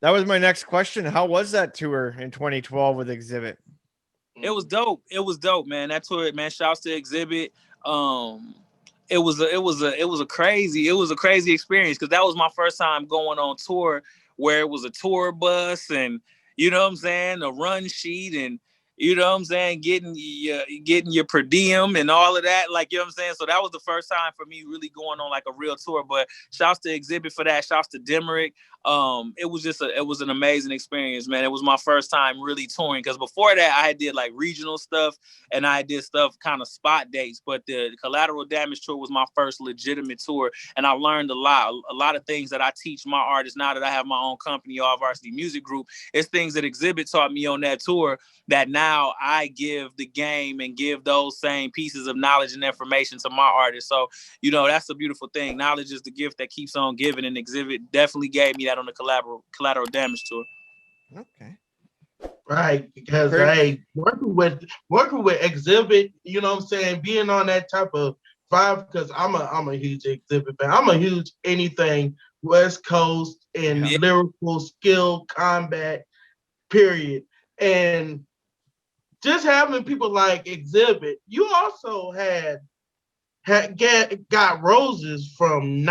That was my next question. How was that tour in 2012 with Exhibit? It was dope. It was dope, man. That tour, man. Shouts to Exhibit. Um, it was a crazy experience because that was my first time going on tour where it was a tour bus and you know what I'm saying, a run sheet and you know what I'm saying, getting your per diem and all of that. Like you know what I'm saying. So that was the first time for me really going on like a real tour. But shouts to Exhibit for that. Shouts to Demerick. It was an amazing experience, man. It was my first time really touring because before that I did like regional stuff and I did stuff kind of spot dates, but the Collateral Damage tour was my first legitimate tour, and I learned a lot of things that I teach my artists now that I have my own company, All Varsity Music Group. It's things that Exhibit taught me on that tour that now I give the game and give those same pieces of knowledge and information to my artists. So, you know, that's a beautiful thing. Knowledge is the gift that keeps on giving, and Exhibit definitely gave me that on the Collateral Damage tour. Okay. Right, because Heard. hey, working with Exhibit, you know what I'm saying, being on that type of vibe, because I'm a huge Exhibit fan. I'm a huge anything West Coast and Yeah. Yeah. lyrical skill combat, period. And just having people like Exhibit, you also got roses from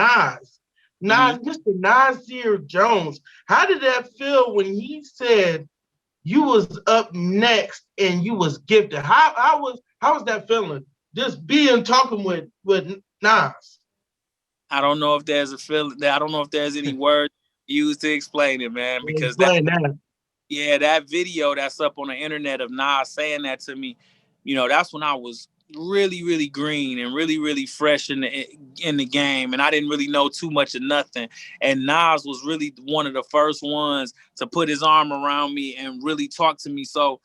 Mm-hmm. Mr. Nasir Jones. How did that feel when he said you was up next and you was gifted? How was that feeling? Just being talking with Nas. I don't know if there's a feeling. I don't know if there's any words used to explain it, man. Because that, Explain that. yeah, that video that's up on the internet of Nas saying that to me, you know, that's when I was really, really green and really, really fresh in the game, and I didn't really know too much of nothing. And Nas was really one of the first ones to put his arm around me and really talk to me. So,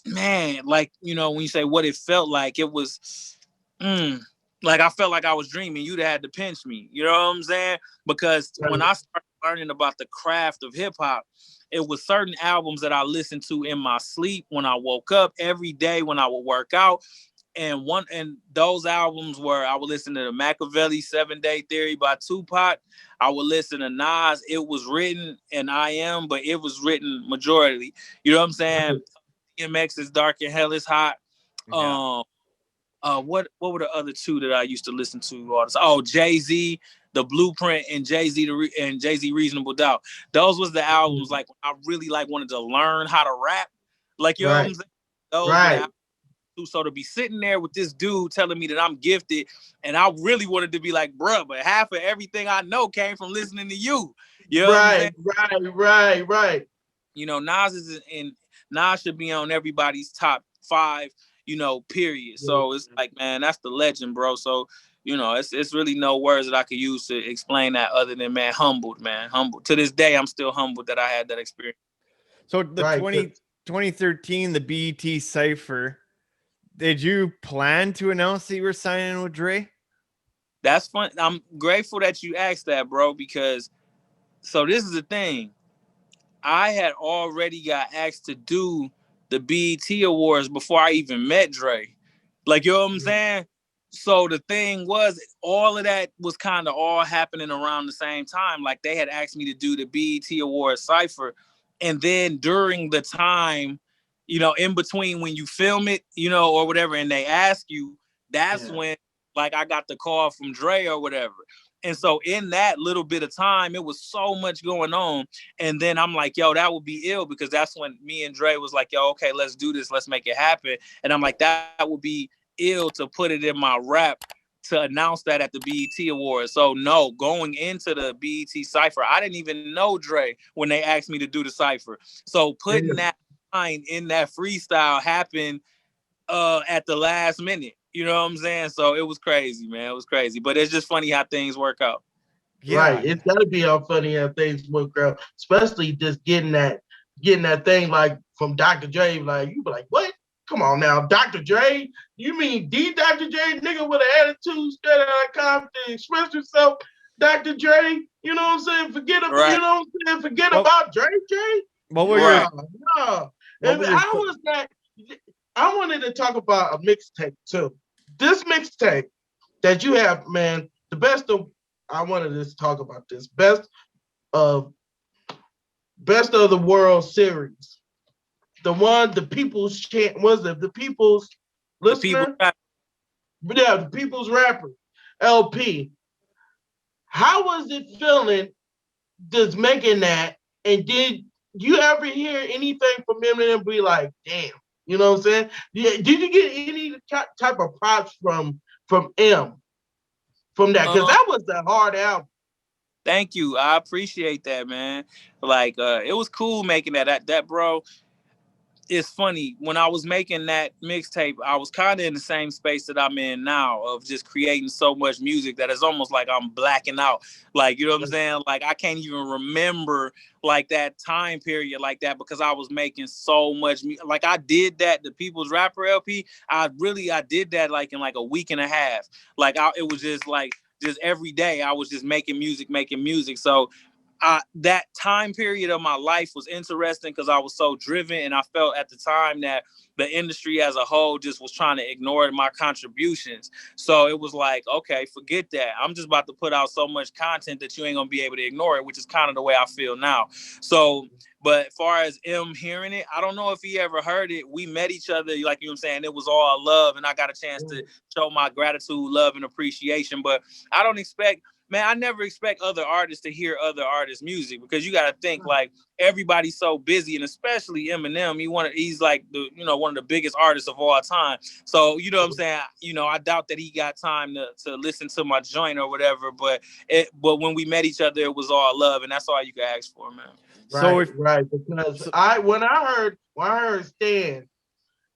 man, like you know, when you say what it felt like, it was. Mm, like I felt like I was dreaming. You'd have had to pinch me. You know what I'm saying? Because when I started learning about the craft of hip hop, it was certain albums that I listened to in my sleep when I woke up every day when I would work out. And those albums were I would listen to the Machiavelli 7 Day Theory by Tupac. I would listen to Nas. It was written and I am, but it was written majority. You know what I'm saying? DMX's Dark and Hell is Hot. Yeah. Um, what were the other two that I used to listen to all this? Oh, Jay-Z, The Blueprint, and Jay-Z Reasonable Doubt. Those was the albums like when I really like wanted to learn how to rap. Like you know what Right, I'm saying? Those were the right, albums too. So to be sitting there with this dude telling me that I'm gifted, and I really wanted to be like, bruh, but half of everything I know came from listening to you. You know what I'm saying? right. You know, Nas should be on everybody's top five, you know, period. Yeah. So it's like, man, that's the legend, bro. So, you know, it's really no words that I could use to explain that other than humbled, man. Humbled. To this day, I'm still humbled that I had that experience. So the Right. 2013, the BET Cypher, did you plan to announce that you were signing with Dre? That's fun. I'm grateful that you asked that, bro, because so this is the thing. I had already got asked to do the BET Awards before I even met Dre. Like, you know what I'm saying? So the thing was, all of that was kind of all happening around the same time. Like, they had asked me to do the BET Awards Cypher. And then during the time, you know, in between when you film it, you know, or whatever, and they ask you, that's Yeah. when, like, I got the call from Dre or whatever. And so in that little bit of time, it was so much going on. And then I'm like, yo, that would be ill because that's when me and Dre was like, yo, okay, let's do this. Let's make it happen. And I'm like, that would be ill to put it in my rap to announce that at the BET Awards. So no, going into the BET Cypher, I didn't even know Dre when they asked me to do the Cypher. So putting Yeah. that line in that freestyle happened at the last minute. You know what I'm saying? So it was crazy, man. It was crazy. But it's just funny how things work out. Yeah. Right. It's gotta be all funny how things work out, especially just getting that thing like from Dr. Dre. Like you be like, what? Come on now, Dr. Dre. You mean the Dr. Dre nigga with an attitude, straight out of Compton, express yourself, Dr. Dre. You know what I'm saying? Right. Forget What about Dre. what were Right. your No, no. what And were your how was that? I wanted to talk about a mixtape too. This mixtape that you have, man, the best of I wanted to talk about this. Best of Best of the World series. The People's Chant was it? The People's The people. Listener? Yeah, the People's Rapper, LP. How was it feeling just making that? And did you ever hear anything from Eminem be like, damn, you know what I'm saying? Did you get any type of props from M from that? Because that was the hard album. Thank you. I appreciate that, man. Like, it was cool making that bro. It's funny, when I was making that mixtape, I was kind of in the same space that I'm in now, of just creating so much music that it's almost like I'm blacking out. Like, you know what I'm saying? Like, I can't even remember like that time period like that, because I was making so much like I did that, the People's Rapper LP. I did that like in like a week and a half. Like, it was just like, just every day I was just making music. So that time period of my life was interesting because I was so driven, and I felt at the time that the industry as a whole just was trying to ignore my contributions. So it was like, okay, forget that. I'm just about to put out so much content that you ain't gonna be able to ignore it, which is kind of the way I feel now. So, but as far as M hearing it, I don't know if he ever heard it. We met each other, like, you know what I'm saying? It was all love, and I got a chance to show my gratitude, love, and appreciation. But I don't expect, man, I never expect other artists to hear other artists' music, because you got to think, like, everybody's so busy, and especially Eminem. He's like one of the biggest artists of all time. So, you know what I'm saying? I doubt that he got time to listen to my joint or whatever. But when we met each other, it was all love, and that's all you can ask for, man. Right. Because when I heard Stan,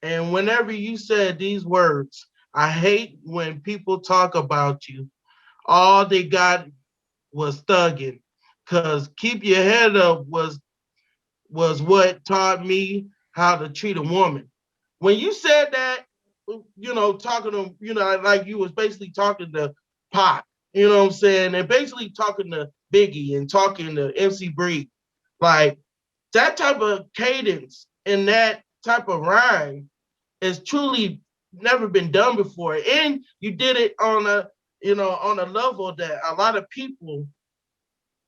and whenever you said these words, I hate when people talk about you. All they got was thugging, because keep your head up was what taught me how to treat a woman. When you said that, talking to, like you was basically talking to Pac, you know what I'm saying, and basically talking to Biggie and talking to MC Breed, like that type of cadence and that type of rhyme is truly never been done before, and you did it on a level that a lot of people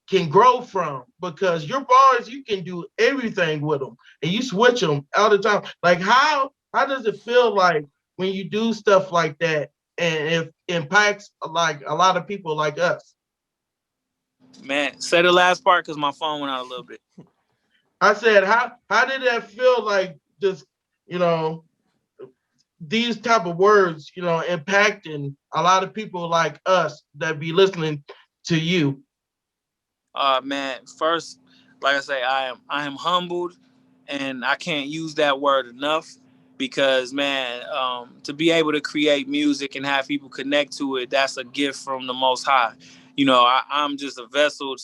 can grow from, because your bars, you can do everything with them and you switch them all the time. Like, how does it feel like when you do stuff like that and it impacts like a lot of people like us? Man, say the last part because my phone went out a little bit. I said, how did that feel like, just these type of words, impacting a lot of people like us that be listening to you? Man, first, like I say, I am humbled, and I can't use that word enough, because, man, to be able to create music and have people connect to it, that's a gift from the Most High. I'm just a vessel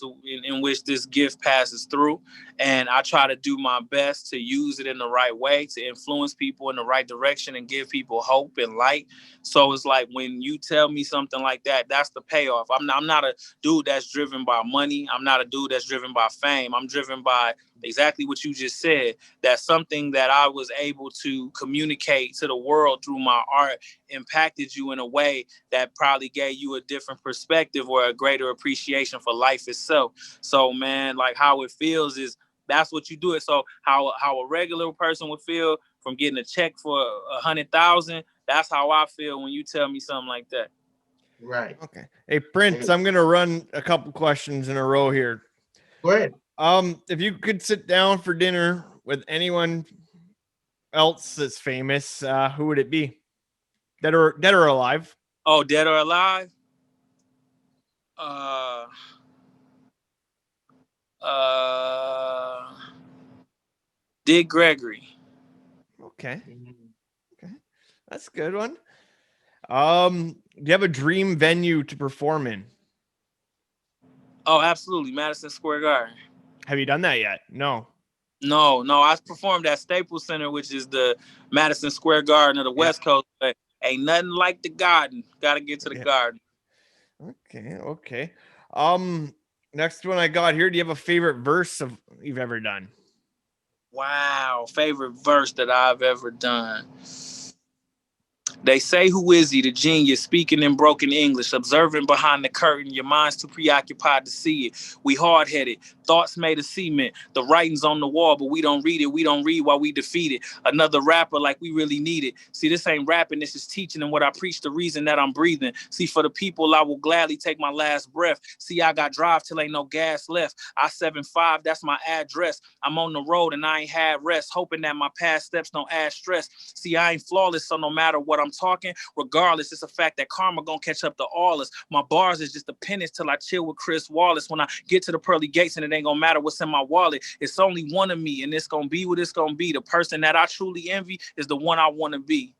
in which this gift passes through, and I try to do my best to use it in the right way, to influence people in the right direction and give people hope and light. So it's like, when you tell me something like that, that's the payoff. I'm not a dude that's driven by money. I'm not a dude that's driven by fame. I'm driven by exactly what you just said. That's something that I was able to communicate to the world through my art impacted you in a way that probably gave you a different perspective or a greater appreciation for life itself. So, man, like, how it feels is, that's what you do it. So how a regular person would feel from getting a check for 100,000, that's how I feel when you tell me something like that. Right. Okay. Hey, Prince, I'm gonna run a couple questions in a row here. Go ahead. If you could sit down for dinner with anyone else that's famous, who would it be? Dead or alive? Oh, dead or alive? Dick Gregory. Okay. That's a good one. Do you have a dream venue to perform in? Oh, absolutely. Madison Square Garden. Have you done that yet? No. No. I performed at Staples Center, which is the Madison Square Garden of the West Coast, but ain't nothing like the Garden. Got to get to the Garden. Okay. Next one I got here. Do you have a favorite verse you've ever done? Wow. Favorite verse that I've ever done. They say, who is he? The genius, speaking in broken English, observing behind the curtain. Your mind's too preoccupied to see it. We hard-headed, thoughts made of cement. The writing's on the wall, but we don't read it. We don't read while we defeat it. Another rapper like we really need it. See, this ain't rapping, this is teaching. And what I preach, the reason that I'm breathing. See, for the people, I will gladly take my last breath. See, I got drive till ain't no gas left. I-75, that's my address. I'm on the road and I ain't had rest, hoping that my past steps don't add stress. See, I ain't flawless, so no matter what I'm talking, regardless, it's a fact that karma gonna catch up to all us. My bars is just a penance till I chill with Chris Wallace. When I get to the pearly gates, and it ain't gonna matter what's in my wallet, it's only one of me, and it's gonna be what it's gonna be. The person that I truly envy is the one I want to be.